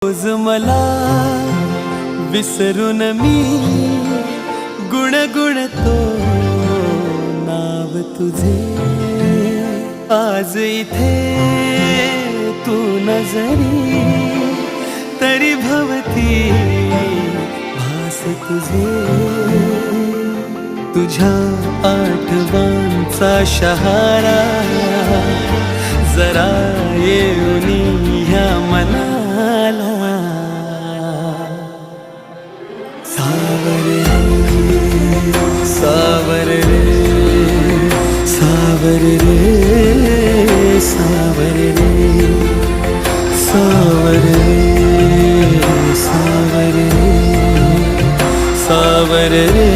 रोज मला विसरून मी गुणगुणतो नाव तुझे। आज इथे तू नजरी तरी भवती भास तुझे। तुझ्या आठवणचा शहारा जरा येऊनी ह्या मनाला। सावर रे सावर रे सावर रे सावर रे सावर रे सावर रे सावर रे